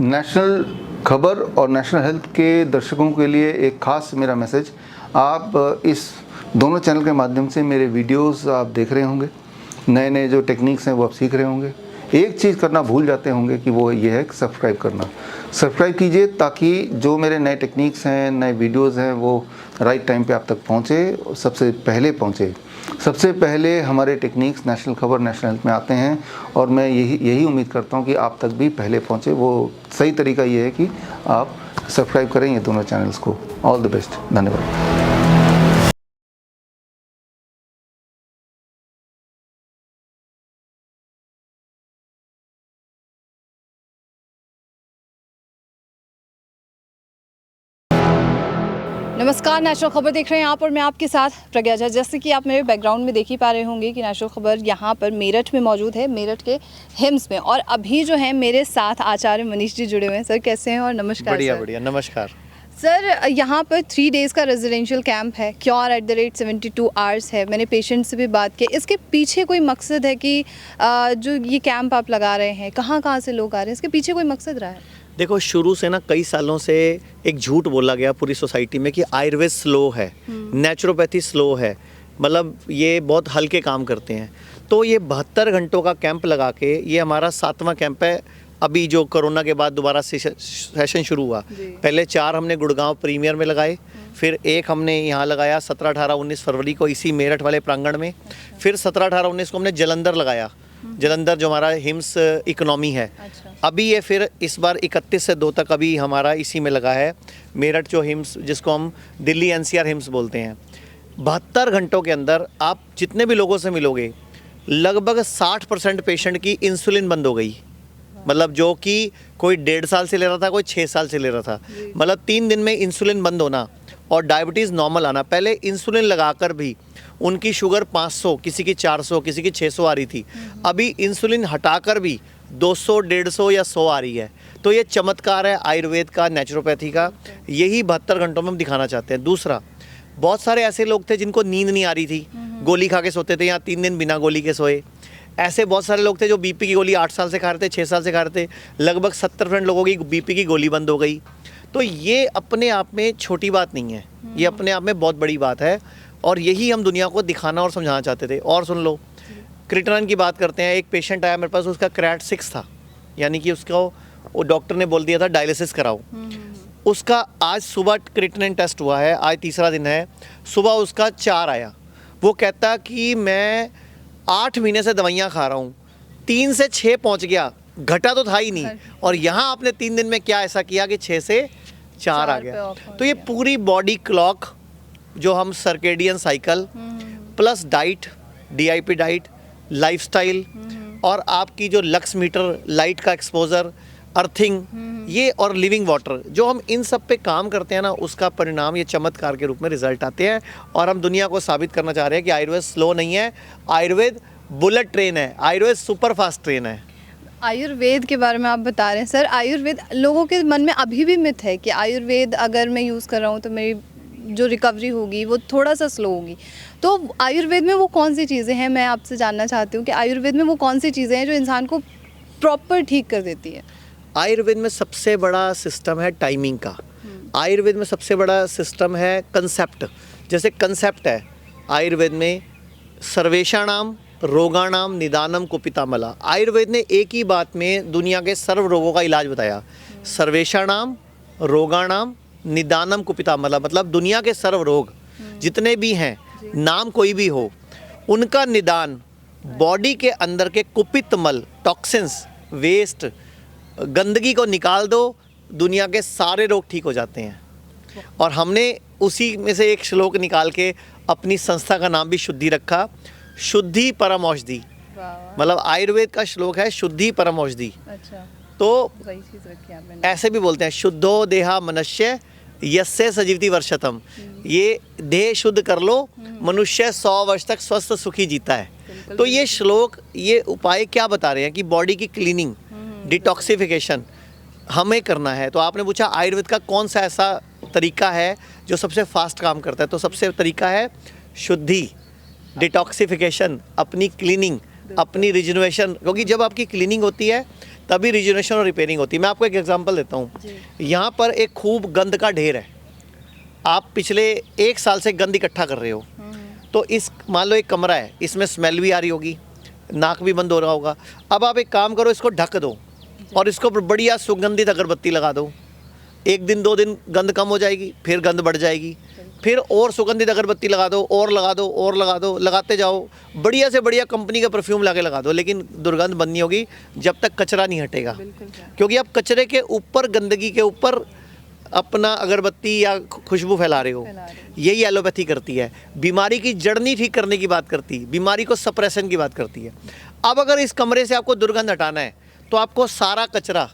National खबर और national health के दर्शकों के लिए एक ख़ास मेरा मैसेज। आप इस दोनों चैनल के माध्यम से मेरे वीडियोस आप देख रहे होंगे, नए नए जो टेक्निक्स हैं वो आप सीख रहे होंगे। एक चीज़ करना भूल जाते होंगे कि वो ये है कि सब्सक्राइब करना। सब्सक्राइब कीजिए ताकि जो मेरे नए टेक्निक्स हैं, नए वीडियोस हैं, वो राइट टाइम पे आप तक पहुँचे, सबसे पहले पहुँचे। सबसे पहले हमारे टेक्निक्स नेशनल खबर, नेशनल हेल्थ में आते हैं और मैं यही उम्मीद करता हूं कि आप तक भी पहले पहुंचे। वो सही तरीका ये है कि आप सब्सक्राइब करें ये दोनों चैनल्स को। ऑल द बेस्ट, धन्यवाद। नमस्कार, नेशनल खबर देख रहे हैं आप और मैं आपके साथ प्रज्ञा झा। जैसे कि आप मेरे बैकग्राउंड में देख ही पा रहे होंगे कि नेशनल खबर यहाँ पर मेरठ में मौजूद है, मेरठ के हिम्स में। और अभी जो है मेरे साथ आचार्य मनीष जी जुड़े हुए हैं। सर कैसे हैं? और नमस्कार। बढ़िया सर। बढ़िया, नमस्कार सर, यहाँ पर 3 डेज़ का रेजिडेंशियल कैंप है, cure@72 hours है। मैंने पेशेंट से भी बात की। इसके पीछे कोई मकसद है कि जो ये कैंप आप लगा रहे हैं, कहाँ से लोग आ रहे हैं, इसके पीछे कोई मकसद रहा है? देखो, शुरू से ना कई सालों से एक झूठ बोला गया पूरी सोसाइटी में कि आयुर्वेद स्लो है, नेचुरोपैथी स्लो है, मतलब ये बहुत हल्के काम करते हैं। तो ये 72 घंटों का कैंप लगा के, ये हमारा 7वां कैंप है। अभी जो कोरोना के बाद दोबारा सेशन शुरू हुआ, पहले 4 हमने गुड़गांव प्रीमियर में लगाए, फिर एक हमने यहाँ लगाया 17, 18, 19 फरवरी को इसी मेरठ वाले प्रांगण में, फिर 17, 18, 19 को हमने जलंधर लगाया, जलंधर जो हमारा हिम्स इकोनॉमी है। अच्छा। अभी ये फिर इस बार 31 से 2 तक अभी हमारा इसी में लगा है, मेरठ जो हिम्स, जिसको हम दिल्ली एनसीआर हिम्स बोलते हैं। 72 घंटों के अंदर आप जितने भी लोगों से मिलोगे, लगभग 60% पेशेंट की इंसुलिन बंद हो गई। मतलब जो कि कोई 1.5 साल से ले रहा था, कोई 6 साल से ले रहा था, मतलब 3 दिन में इंसुलिन बंद होना और डायबिटीज़ नॉर्मल आना। पहले इंसुलिन लगाकर भी उनकी शुगर 500, किसी की 400, किसी की 600 आ रही थी। अभी इंसुलिन हटाकर भी 200, 150 या 100 आ रही है। तो ये चमत्कार है आयुर्वेद का, नेचुरोपैथी का। यही 72 घंटों में हम दिखाना चाहते हैं। दूसरा, बहुत सारे ऐसे लोग थे जिनको नींद नहीं आ रही थी, गोली खा के सोते थे या 3 दिन बिना गोली के सोए। ऐसे बहुत सारे लोग थे जो बीपी की गोली 8 साल से खा रहे थे, 6 साल से खा रहे थे। लगभग 70% लोगों की बीपी की गोली बंद हो गई। तो ये अपने आप में छोटी बात नहीं है, ये अपने आप में बहुत बड़ी बात है और यही हम दुनिया को दिखाना और समझाना चाहते थे। और सुन लो, क्रिएटिनिन की बात करते हैं। एक पेशेंट आया मेरे पास, उसका क्रेट 6 था, यानी कि उसको वो डॉक्टर ने बोल दिया था डायलिसिस कराओ। उसका आज सुबह क्रिएटिनिन टेस्ट हुआ है, आज 3रा दिन है, सुबह उसका 4 आया। वो कहता कि मैं 8 महीने से दवाइयाँ खा रहा हूँ, 3 से 6 पहुँच गया, घटा तो था ही नहीं। और यहाँ आपने 3 दिन में क्या ऐसा किया कि 6 से 4 आ गया। तो ये पूरी बॉडी क्लॉक, जो हम circadian cycle plus diet, DIP diet, lifestyle और आपकी जो लक्स मीटर, लाइट का एक्सपोजर, अर्थिंग, ये और लिविंग वाटर, जो हम इन सब पे काम करते हैं ना, उसका परिणाम ये चमत्कार के रूप में रिजल्ट आते हैं। और हम दुनिया को साबित करना चाह रहे हैं कि आयुर्वेद स्लो नहीं है, आयुर्वेद बुलेट ट्रेन है, आयुर्वेद सुपर फास्ट ट्रेन है। आयुर्वेद के बारे में आप बता रहे हैं सर। आयुर्वेद, लोगों के मन में अभी भी मिथ है कि आयुर्वेद अगर मैं यूज़ कर रहा हूँ तो मेरी जो रिकवरी होगी वो थोड़ा सा स्लो होगी। तो आयुर्वेद में वो कौन सी चीज़ें हैं, मैं आपसे जानना चाहती हूँ कि आयुर्वेद में वो कौन सी चीज़ें हैं जो इंसान को प्रॉपर ठीक कर देती है? आयुर्वेद में सबसे बड़ा सिस्टम है टाइमिंग का। आयुर्वेद में सबसे बड़ा सिस्टम है कंसेप्ट। जैसे कंसेप्ट है आयुर्वेद में, सर्वेषाणाम रोगाणाम निदानम कुपितामला। आयुर्वेद ने एक ही बात में दुनिया के सर्व रोगों का इलाज बताया। सर्वेषाणाम रोगाणाम निदानम कुपितामला, मतलब दुनिया के सर्व रोग जितने भी हैं, नाम कोई भी हो, उनका निदान बॉडी के अंदर के कुपित मल, टॉक्सिन्स, वेस्ट, गंदगी को निकाल दो, दुनिया के सारे रोग ठीक हो जाते हैं। और हमने उसी में से एक श्लोक निकाल के अपनी संस्था का नाम भी शुद्धि रखा, शुद्धि परम औषधि। मतलब आयुर्वेद का श्लोक है शुद्धि परम औषधि। अच्छा। तो सही चीज़ रखी आपने। ऐसे भी बोलते हैं शुद्धो देहा मनुष्य यस्य सजीवति वर्षतम। ये देह शुद्ध कर लो, मनुष्य 100 वर्ष तक स्वस्थ सुखी जीता है। तो ये श्लोक, ये उपाय क्या बता रहे हैं कि बॉडी की क्लीनिंग, डिटॉक्सिफिकेशन हमें करना है। तो आपने पूछा आयुर्वेद का कौन सा ऐसा तरीका है जो सबसे फास्ट काम करता है, तो सबसे तरीका है शुद्धि, डिटॉक्सिफिकेशन, अपनी क्लीनिंग, अपनी रिजनरेशन, क्योंकि जब आपकी क्लीनिंग होती है तभी रिजनरेशन और रिपेयरिंग होती है। मैं आपको एक एग्जांपल देता हूँ। यहाँ पर एक खूब गंद का ढेर है, आप पिछले 1 साल से गंद इकट्ठा कर रहे हो, तो इस मान लो एक कमरा है, इसमें स्मेल भी आ रही होगी, नाक भी बंद हो रहा होगा। अब आप एक काम करो, इसको ढक दो और इसको बढ़िया सुगंधित अगरबत्ती लगा दो। 1 दिन 2 दिन गंद कम हो जाएगी, फिर गंद बढ़ जाएगी, फिर और सुगंधित अगरबत्ती लगा दो और लगा दो और लगा दो, लगाते जाओ। बढ़िया से बढ़िया कंपनी का परफ्यूम ला के लगा दो, लेकिन दुर्गंध बंद नहीं होगी जब तक कचरा नहीं हटेगा। क्योंकि आप कचरे के ऊपर, गंदगी के ऊपर अपना अगरबत्ती या खुशबू फैला रहे हो। यही एलोपैथी करती है, बीमारी की जड़ नहीं ठीक करने की बात करती, बीमारी को सप्रेशन की बात करती है। अब अगर इस कमरे से आपको दुर्गंध हटाना है तो आपको सारा कचरा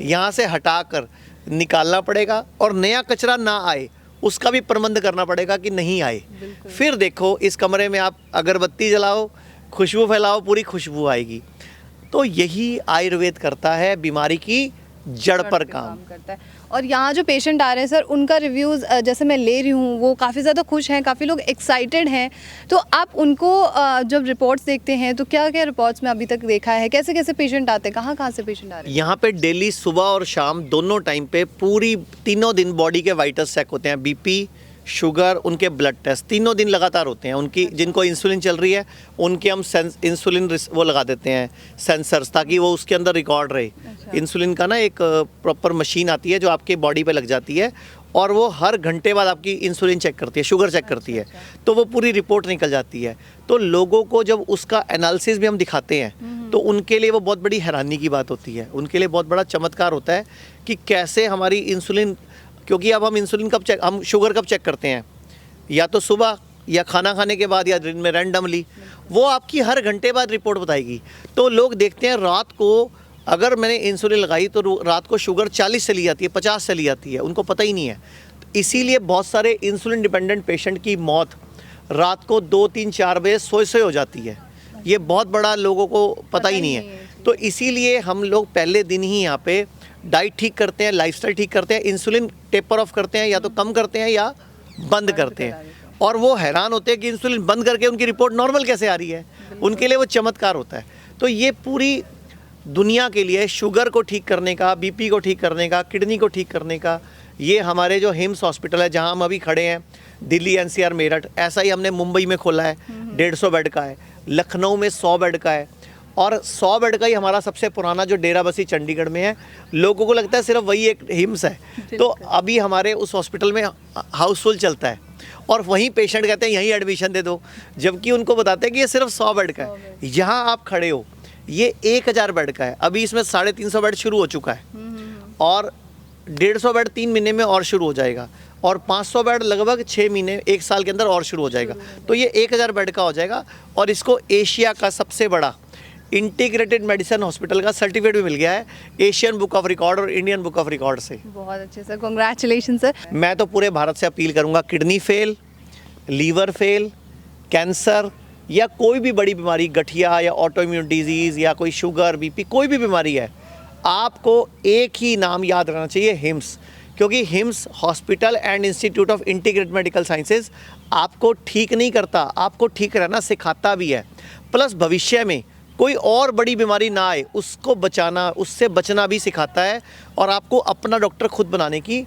यहाँ से हटाकर निकालना पड़ेगा और नया कचरा ना आए उसका भी प्रबंध करना पड़ेगा कि नहीं आए। फिर देखो इस कमरे में आप अगरबत्ती जलाओ, खुशबू फैलाओ, पूरी खुशबू आएगी। तो यही आयुर्वेद करता है, बीमारी की जड़ पर काम करता है। और यहाँ जो पेशेंट आ रहे हैं सर, उनका रिव्यूज़ जैसे मैं ले रही हूँ, वो काफ़ी ज़्यादा खुश हैं, काफ़ी लोग एक्साइटेड हैं। तो आप उनको जब रिपोर्ट्स देखते हैं तो क्या क्या रिपोर्ट्स में अभी तक देखा है, कैसे कैसे पेशेंट आते हैं, कहाँ कहाँ से पेशेंट आ रहे हैं? यहाँ पे डेली सुबह और शाम दोनों टाइम पे पूरी तीनों दिन बॉडी के वाइटल्स चेक होते हैं। बीपी, शुगर, उनके ब्लड टेस्ट तीनों दिन लगातार होते हैं। उनकी जिनको इंसुलिन चल रही है उनके हम इंसुलिन वो लगा देते हैं सेंसर्स, ताकि वो उसके अंदर रिकॉर्ड रहे। इंसुलिन का ना एक प्रॉपर मशीन आती है जो आपके बॉडी पे लग जाती है और वो हर घंटे बाद आपकी इंसुलिन चेक करती है, शुगर चेक करती है, तो वो पूरी रिपोर्ट निकल जाती है। तो लोगों को जब उसका एनालिसिस भी हम दिखाते हैं तो उनके लिए वो बहुत बड़ी हैरानी की बात होती है, उनके लिए बहुत बड़ा चमत्कार होता है कि कैसे हमारी इंसुलिन, क्योंकि अब हम इंसुलिन कब चेक, हम शुगर कब चेक करते हैं, या तो सुबह या खाना खाने के बाद या दिन में रैंडमली, वो आपकी हर घंटे बाद रिपोर्ट बताएगी। तो लोग देखते हैं रात को अगर मैंने इंसुलिन लगाई तो रात को शुगर 40 चली जाती है, 50 चली जाती है, उनको पता ही नहीं है। इसीलिए बहुत सारे इंसुलिन डिपेंडेंट पेशेंट की मौत रात को 2-3-4 बजे सोए हो जाती है। ये बहुत बड़ा लोगों को पता ही नहीं है। तो इसीलिए हम लोग पहले दिन ही यहाँ पे डाइट ठीक करते हैं, लाइफस्टाइल ठीक करते हैं, इंसुलिन टेपर ऑफ करते हैं, या तो कम करते हैं या बंद करते हैं। और वो हैरान होते हैं कि इंसुलिन बंद करके उनकी रिपोर्ट नॉर्मल कैसे आ रही है, उनके लिए वो चमत्कार होता है। तो ये पूरी दुनिया के लिए शुगर को ठीक करने का, बीपी को ठीक करने का, किडनी को ठीक करने का, ये हमारे जो हिम्स हॉस्पिटल है जहाँ हम अभी खड़े हैं, दिल्ली, एनसीआर, मेरठ, ऐसा ही हमने मुंबई में खोला है, 150 बेड का है, लखनऊ में 100 बेड का है, और 100 बेड का ही हमारा सबसे पुराना जो डेराबस्सी चंडीगढ़ में है। लोगों को लगता है सिर्फ वही एक हिम्स है, तो अभी हमारे उस हॉस्पिटल में हाउसफुल चलता है और वहीं पेशेंट कहते हैं यहीं एडमिशन दे दो, जबकि उनको बताते हैं कि ये सिर्फ 100 बेड का है। यहाँ आप खड़े हो, ये 1000 बेड का है, अभी इसमें 350 बेड शुरू हो चुका है और 150 बेड 3 महीने में और शुरू हो जाएगा, और 500 बेड लगभग 6 महीने 1 साल के अंदर और शुरू हो जाएगा। तो ये 1000 बेड का हो जाएगा और इसको एशिया का सबसे बड़ा इंटीग्रेटेड मेडिसिन हॉस्पिटल का सर्टिफिकेट भी मिल गया है एशियन बुक ऑफ रिकॉर्ड और इंडियन बुक ऑफ रिकॉर्ड से। बहुत अच्छे सर, कॉन्ग्रेचुलेशन सर। मैं तो पूरे भारत से अपील करूंगा, kidney fail, liver fail, cancer या कोई भी बड़ी बीमारी, गठिया या ऑटोइम्यून डिजीज़ या कोई शुगर, बीपी, कोई भी बीमारी है, आपको एक ही नाम याद रखना चाहिए, हिम्स। क्योंकि hymns hospital and institute of integrated medical sciences आपको ठीक नहीं करता, आपको ठीक रहना सिखाता भी है, प्लस भविष्य में कोई और बड़ी बीमारी ना आए उसको बचाना, उससे बचना भी सिखाता है और आपको अपना डॉक्टर खुद बनाने की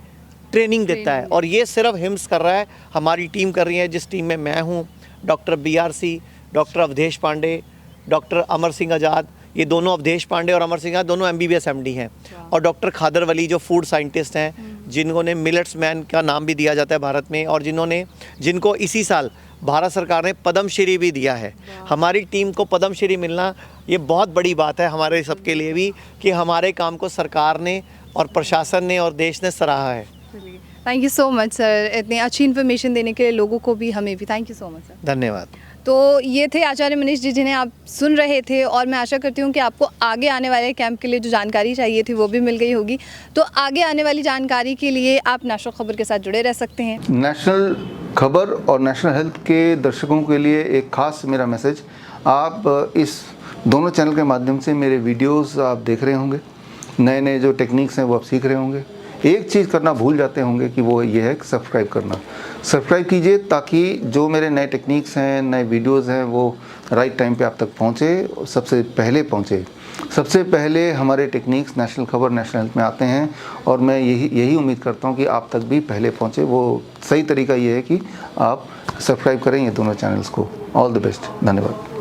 ट्रेनिंग देता है। और ये सिर्फ हिम्स कर रहा है, हमारी टीम कर रही है, जिस टीम में मैं हूँ, doctor BRC, doctor Avadhesh Pandey, doctor Amar Singh Azad, ये दोनों, अवधेश पांडे और अमर सिंह आज़ाद दोनों MBBS MD हैं, और डॉक्टर खादर वली जो फूड साइंटिस्ट हैं, जिन्होंने मिलेट्स मैन का नाम भी दिया जाता है भारत में, और जिनको इसी साल भारत सरकार ने पद्मश्री भी दिया है। हमारी टीम को पद्मश्री मिलना ये बहुत बड़ी बात है हमारे सबके लिए भी, कि हमारे काम को सरकार ने और प्रशासन ने और देश ने सराहा है। Thank you so much sir, इतनी अच्छी इन्फॉर्मेशन देने के लिए लोगों को भी, हमें भी। Thank you so much sir. धन्यवाद। तो ये थे आचार्य मनीष जी जिन्हें आप सुन रहे थे, और मैं आशा करती हूँ कि आपको आगे आने वाले कैंप के लिए जो जानकारी चाहिए थी वो भी मिल गई होगी। तो आगे आने वाली जानकारी के लिए आप नेशनल खबर के साथ जुड़े रह सकते हैं। नेशनल खबर और नेशनल हेल्थ के दर्शकों के लिए एक खास मेरा मैसेज, आप इस दोनों चैनल के माध्यम से मेरे वीडियोस आप देख रहे होंगे, नए नए जो टेक्निक्स हैं वो आप सीख रहे होंगे। एक चीज़ करना भूल जाते होंगे कि वो ये है कि सब्सक्राइब करना। सब्सक्राइब कीजिए ताकि जो मेरे नए टेक्निक्स हैं, नए वीडियोस हैं, वो राइट टाइम पे आप तक पहुँचे, सबसे पहले पहुँचे। सबसे पहले हमारे टेक्निक्स नेशनल खबर, नेशनल हेल्थ में आते हैं और मैं यही उम्मीद करता हूँ कि आप तक भी पहले पहुँचे। वो सही तरीका ये है कि आप सब्सक्राइब करें ये दोनों चैनल्स को। ऑल द बेस्ट, धन्यवाद।